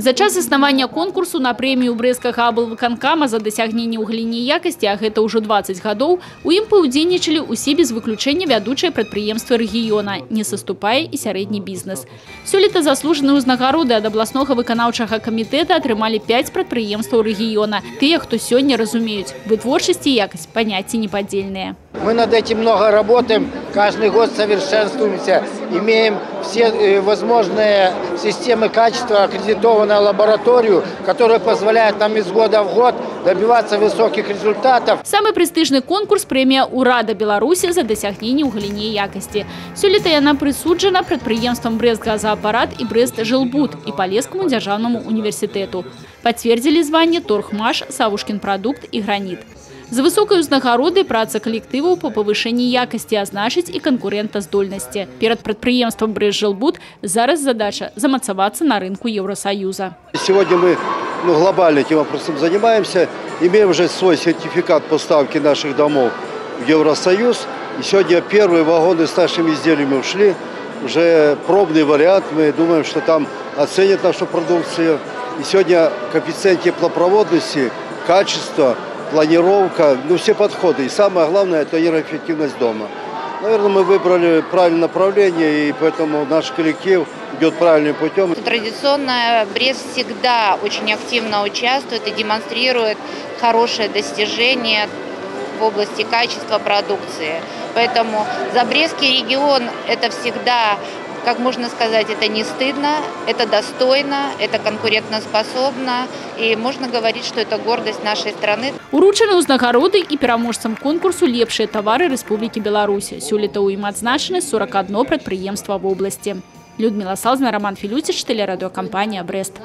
За час існавання конкурсу на прэмію брэсцкага аблвыканкама за дасягненне ў галіне якасці, а гэта ўжо 20 гадоў, у ім паўдзельнічалі ўсе без выключэння вядучыя прадпрыемствы рэгіёна, не саступае і сярэдні бізнес. Сёлета заслужаныя ўзнагароды ад абласнога выканаўчага камітэта атрымалі 5 прадпрыемстваў рэгіёна. Тыя, хто сёння разумеюць, вытворчасць і якасць паняцці непадзельныя. Мы над этим много работаем, каждый год совершенствуемся, имеем все возможные системы качества, аккредитованную лабораторию, которая позволяет нам из года в год добиваться высоких результатов. Самый престижный конкурс – премия «Урада Беларуси» за досягнение ў галіне якасці. Сёлета яна прысуджана прадпрыемствам «Брэст-газаапарат» и «Брэст-жылбуд» и Полесскому державному университету. Подтвердили звание «Торгмаш», «Савушкин продукт» и «Гранит». За высокой узнагародай праца коллективов по повышению якости, а значит и конкурентоздольности. Перед предприемством «Брэст-жылбуд» зараз задача замацаваться на рынку Евросоюза. Сегодня мы глобально этим вопросом занимаемся. Имеем уже свой сертификат поставки наших домов в Евросоюз. И сегодня первые вагоны с нашими изделиями ушли. Уже пробный вариант. Мы думаем, что там оценят нашу продукцию. И сегодня коэффициент теплопроводности, качество, планировка, все подходы. И самое главное – это энергоэффективность дома. Наверное, мы выбрали правильное направление, и поэтому наш коллектив идет правильным путем. Традиционно Брест всегда очень активно участвует и демонстрирует хорошее достижение в области качества продукции. Поэтому за Брестский регион это всегда, как можно сказать, это не стыдно, это достойно, это конкурентоспособно. И можно говорить, что это гордость нашей страны. Уручаны ўзнагароды і пераможцам конкурсу лепшыя тавары Рэспублікі Беларусь. Сёлета ў ім адзначаны 41 прадпрыемства в области. Людмила Салзна, Роман Филютич, телерадиокомпания «Брест».